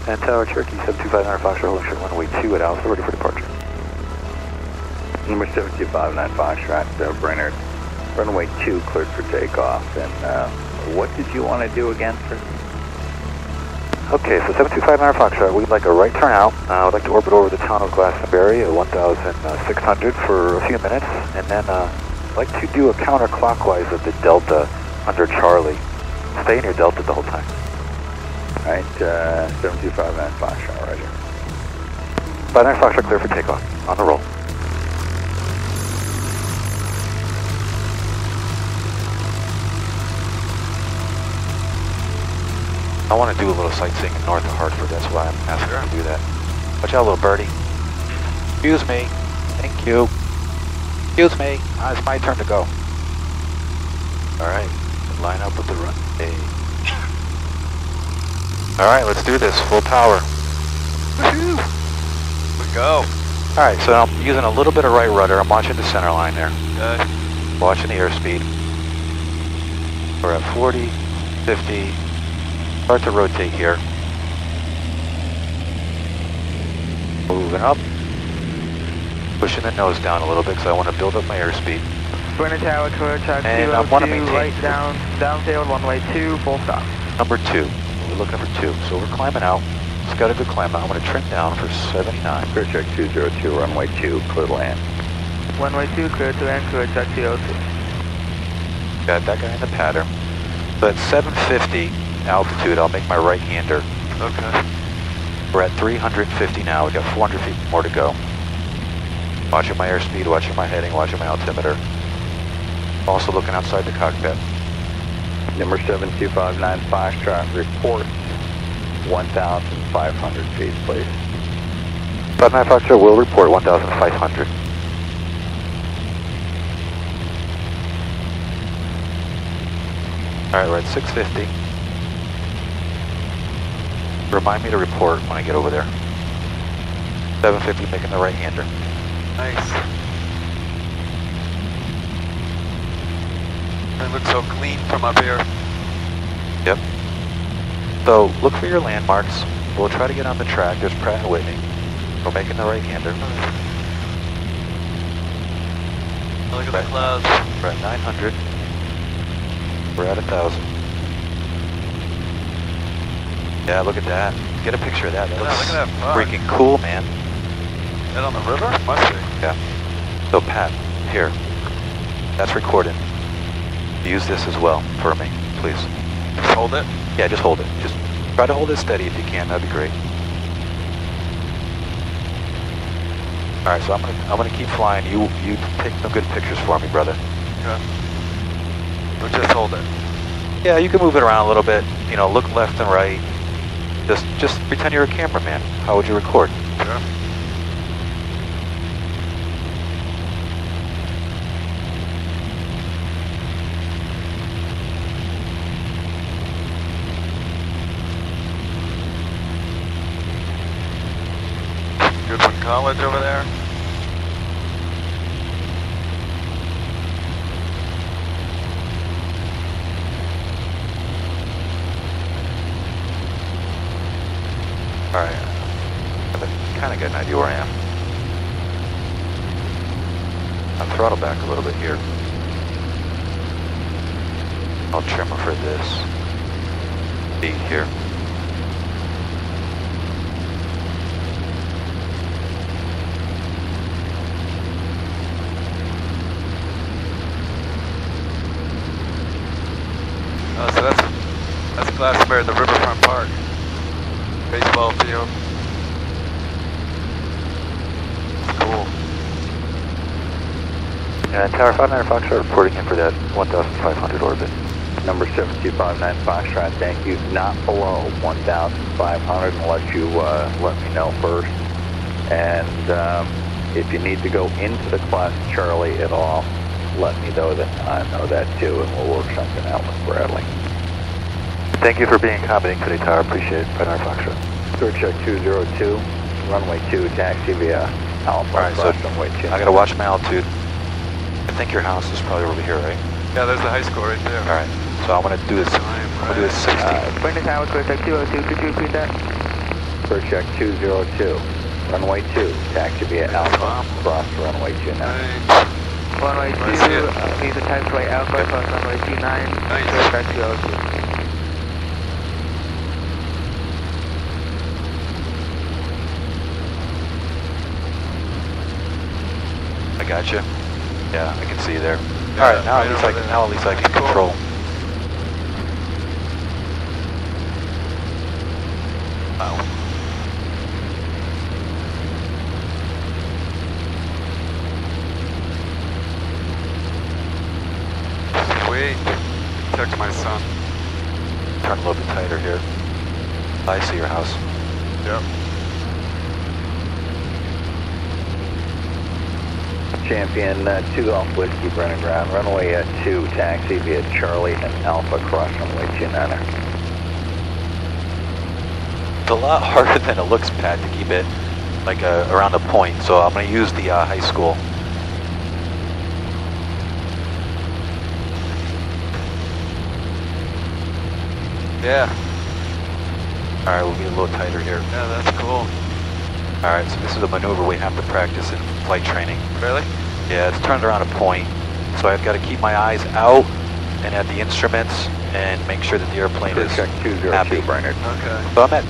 And Tower Cherokee 7259 Foxtrot holding short runway 2 at Alpha, ready for departure. Number 7259 Foxtrot, Brainerd, runway 2 cleared for takeoff. And what did you want to do again, sir? Okay, so 7259 Foxtrot, we'd like a right turn out. I'd like to orbit over the town of Glastonbury at 1,600 for a few minutes, and then I'd like to do a counterclockwise of the Delta under Charlie. Stay in your Delta the whole time. All right, 7259 Foxtrot, roger. 59 Foxtrot clear for takeoff. On the roll. I want to do a little sightseeing north of Hartford, that's why I'm asking you to do that. Watch out, little birdie. Excuse me. Thank you. Excuse me. It's my turn to go. Alright, line up with the run. Hey. Alright, let's do this. Full power. Woohoo! We go. Alright, so I'm using a little bit of right rudder. I'm watching the center line there. Okay. Watching the airspeed. We're at 40, 50. Start to rotate here. Moving up. Pushing the nose down a little bit because I want to build up my airspeed. Brainerd Tower, clear track And I want to 02, maintain right downfield, runway 2, full stop. number 2. We're looking for 2. So we're climbing out. It's got a good climb out. I'm going to trim down for 79. Clear check 202, runway 2, clear to land. Runway 2, clear to land, clear track 02. Got that guy in the pattern. But 750 altitude, I'll make my right-hander. Okay. We're at 350 now. We got 400 feet more to go. Watching my airspeed, watching my heading, watching my altimeter. Also looking outside the cockpit. Number 7259 Foxtrot, report 1,500 feet, please. 59 Foxtrot will report 1,500. Alright, we're at 650. Remind me to report when I get over there. 750 making the right-hander. Nice. It looks so clean from up here. Yep. So look for your landmarks. We'll try to get on the track. There's Pratt & Whitney. We're making the right-hander. Look at the clouds. We're at 900. We're at 1,000. Yeah, look at that. Get a picture of that. That Yeah, looks look at that fog. freaking cool, man. That on the river? Must be. Yeah. So Pat, here. That's recorded. Use this as well for me, please. Just hold it. Yeah, just hold it. Just try to hold it steady if you can. That'd be great. All right, so I'm gonna keep flying. You take some good pictures for me, brother. Okay. But just hold it. Yeah, you can move it around a little bit. You know, look left and right. Just pretend you're a cameraman. How would you record? Sure. Goodwin College over there. Alright. I kind of got an idea where I am. I'll throttle back a little bit here. I'll trim her for this beat here. Oh, so that's Glastonbury, the Riverfront Park. Baseball field. It's cool. And Tower 59 Foxtrot reporting in for that 1,500 orbit. Number 7259 Foxtrot, thank you. Not below 1,500 unless you let me know first. And if you need to go into the class Charlie at all, let me know that I know that too, and we'll work something out with Bradley. Thank you for being accommodating today, Tower. Appreciate it. 59 Foxtrot. Clear check 202, runway 2, taxi via Alpha, All right, so runway 2. I gotta watch my altitude. I think your house is probably over here, right? Yeah, there's the high school right there. All right. So I'm gonna do this. I'm gonna do this 60. Brainerd Tower, clear track 202, could you repeat that? Clear check 202. Runway 2, taxi via Alpha, cross runway 29. Runway 2, please taxiway Alpha, cross runway 29, clear track 202. I got you. Yeah, I can see you there. All right, now at least I can control. Wow. Sweet. Took my son. Turn a little bit tighter here. I see your house. Yep. Champion 2 Golf Whiskey, Brennan Ground, runway 2, taxi via Charlie and Alpha, cross runway 29. It's a lot harder than it looks, Pat, to keep it like around the point, so I'm going to use the high school. Yeah. All right, we'll be a little tighter here. Yeah, that's cool. All right, so this is a maneuver we have to practice in flight training. Really? Yeah, it's turned around a point, so I've got to keep my eyes out and at the instruments and make sure that the airplane is check 202, happy. Bernard. Okay. So I'm at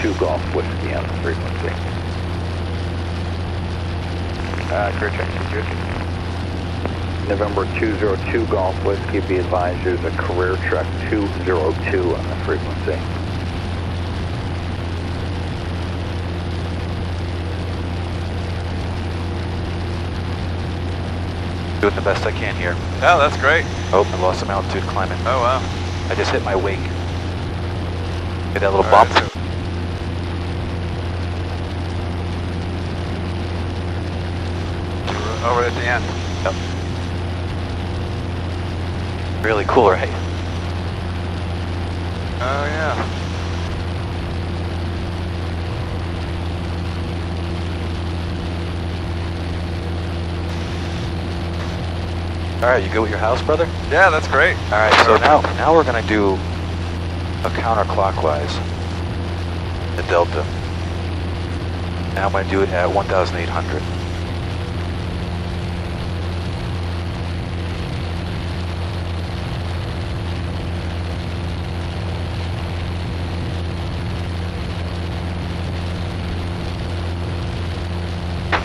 2 Golf Whiskey on the frequency. Clear track 202. November 202 Golf Whiskey, be advised there's a career truck 202 on the frequency. doing the best I can here. Oh, that's great. Oh, I lost some altitude climbing. Oh, wow. I just hit my wake. Get that little All bump. right, so over at the end. Yep. Really cool, right? Oh, yeah. All right, you good with your house, brother? Yeah, that's great. All right, so now we're gonna do a counterclockwise, the Delta. Now I'm gonna do it at 1,800.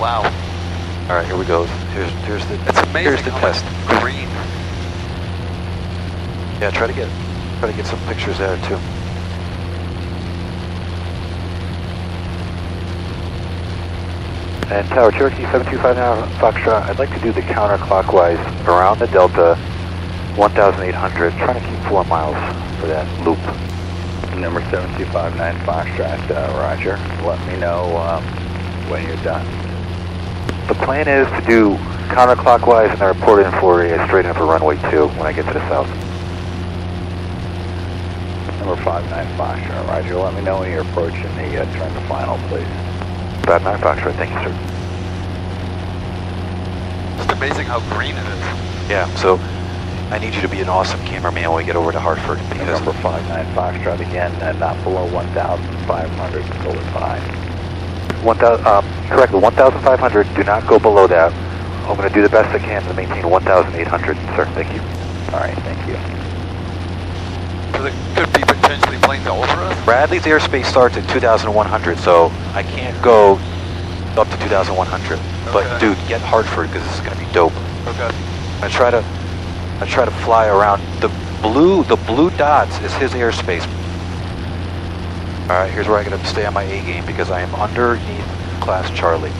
Wow. All right, here we go. Here's the It's amazing here's the how test. much green. Yeah, try to get some pictures there too. And Tower Cherokee 725 Foxtrot, I'd like to do the counterclockwise around the Delta 1,800, trying to keep 4 miles for that loop. Number 7259 Foxtrot, roger. Let me know when you're done. The plan is to do counterclockwise and then report in for a straight in for runway 2 when I get to the south. Number 59 Foxtrot, roger. Let me know when you're approaching the turn to final, please. 59 Foxtrot, thank you, sir. It's amazing how green it is. Yeah, so I need you to be an awesome cameraman when we get over to Hartford because Number 59 Foxtrot again, not below 1,500 until it's fine. 1,000, correct, 1,500, do not go below that. I'm going to do the best I can to maintain 1,800, sir, thank you. All right, thank you. So there could be potentially planes over us? Bradley's airspace starts at 2,100, so I can't go up to 2,100. But Okay. dude, get Hartford because this is gonna be dope. Okay. I try to fly around the blue dots is his airspace. All right, here's where I gotta stay on my A game because I am underneath Class Charlie.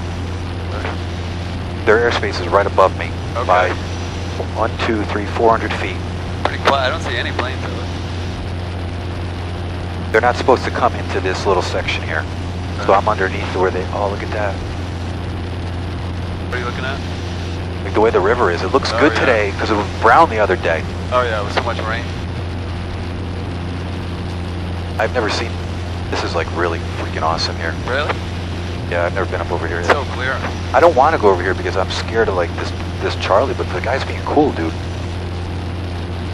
Their airspace is right above me by 1, 2, 3, 400 feet. Pretty quiet. I don't see any planes really. They're not supposed to come into this little section here. So I'm underneath where they, oh, look at that. What are you looking at? Like the way the river is. It looks Oh, good yeah. today because it was brown the other day. Oh yeah, with so much rain. I've never seen, this is like really freaking awesome here. Really? Yeah, I've never been up over here. It's so clear. I don't want to go over here because I'm scared of like this Charlie, but the guy's being cool, dude.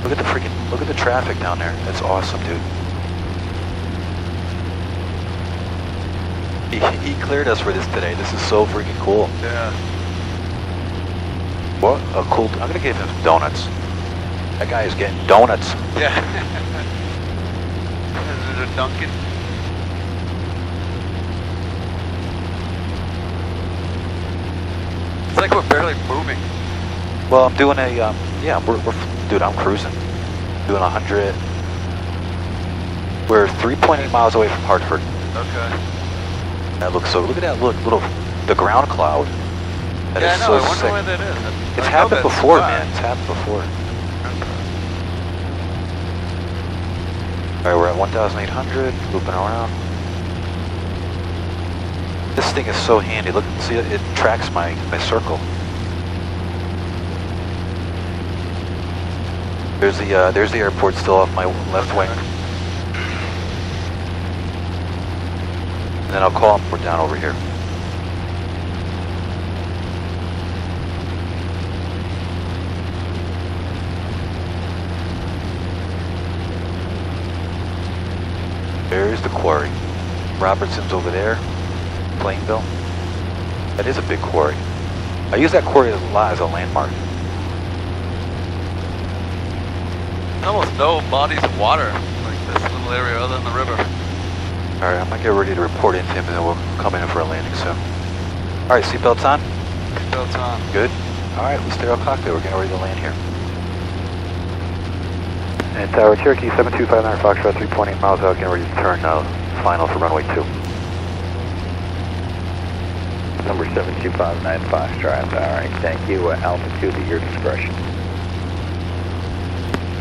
Look at the traffic down there. That's awesome, dude. He cleared us for this today. This is so freaking cool. Yeah. What a cool, I'm gonna give him some donuts. That guy is getting donuts. Yeah. Is it a Dunkin'? It's like we're barely moving. Well, I'm doing a, yeah, dude, I'm cruising. Doing 100. We're 3.8 miles away from Hartford. Okay. That looks so, look at that, the ground cloud. That yeah, is I know, so I wonder sick. why that is. It's happened before, man. It's happened before. Alright, we're at 1,800, looping around. This thing is so handy. Look, see it tracks my circle. There's the airport still off my left wing. And then I'll call them, we're down over here. There's the quarry. Robertson's over there. Plainville. That is a big quarry. I use that quarry a lot as a landmark. Almost no bodies of water like this little area other than the river. Alright, I'm gonna get ready to report into him and then we'll come in for a landing soon. Alright, seatbelts on? Seatbelts on. Good. Alright, let's stay on cockpit. We're getting ready to land here. And Tower Cherokee 7259 Foxtrot, 3.8 miles out, getting ready to turn final for runway 2. Number 7259 Foxtrot. All right, thank you. Altitude at your discretion.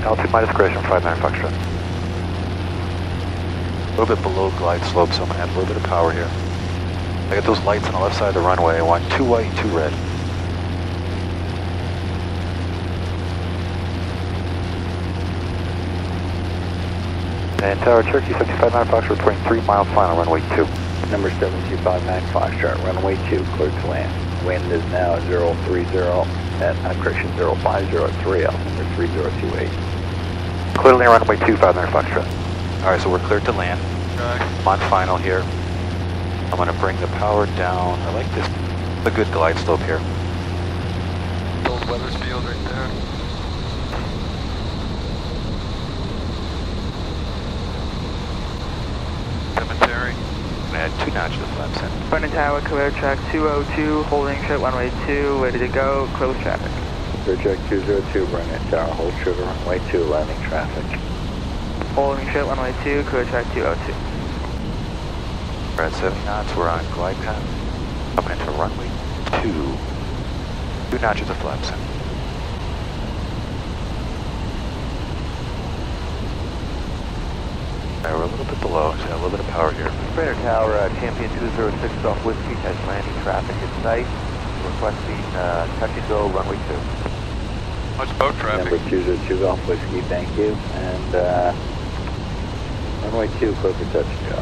Altitude my discretion, 59 Foxtrot. A little bit below glide slope, so I'm gonna add a little bit of power here. I got those lights on the left side of the runway. I want 2 white, 2 red. And Tower Cherokee 75.9 Foxtrot reporting 3 mile final, runway 2. Number 7259 Foxtrot, runway 2, clear to land. Wind is now 030 at, correction, 050 at 3 altimeter 3028. Clearly runway 2, 59 Foxtrot. Alright, so we're cleared to land. Okay. I'm on final here. I'm gonna bring the power down. I like this, a good glide slope here. Old Weathersfield right there. Cemetery. I'm gonna add 2 notches of flaps in. Front tower, clear track 202, holding short runway 2, ready to go, close traffic. Clear track 202, Burnett Tower, hold short runway 2, landing traffic. Holding short runway 2, clear track 202. We're at 70 knots, we're on glide path. Coming into runway 2. 2 notches of flaps in. Alright, we're a little bit below, so a little bit of power here. Freighter Tower, Champion 206 off Whiskey has landing traffic in sight. Requesting touch and go, runway 2. Much boat traffic. Number 202 off Whiskey, thank you. And runway 2, clear for touch and go.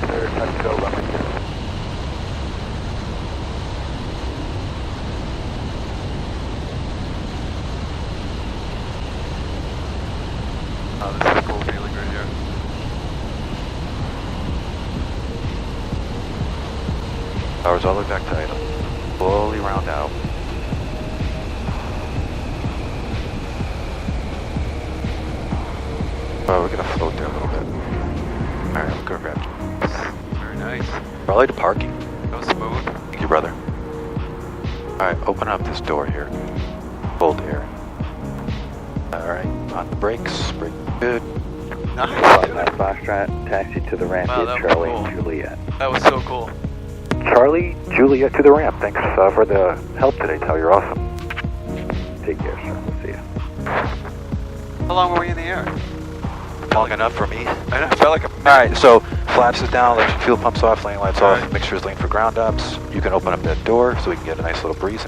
Clear, touch and go, runway 2. Oh, this is a cool feeling right here. Power's all the way back to idle. Slowly round out. Oh, we're gonna float there a little bit. Alright, we'll go grab you. Very nice. I like the parking. That was smooth. Thank you, brother. Alright, open up this door here. Cold air. Alright, on the brakes. Brake good. Nice. 59 Foxtrot, taxi to the ramp Wow, at that was Charlie cool. and Juliet. That was so cool. Charlie, Juliet to the ramp. Thanks for the help today, Tal. You're awesome. Take care, sir. We'll see you. How long were we in the air? Long enough for me. I know, it felt like a minute. Alright, so flaps is down, electric fuel pumps off, landing lights off, Alright. mixtures lane for ground ups. You can open up that door so we can get a nice little breeze.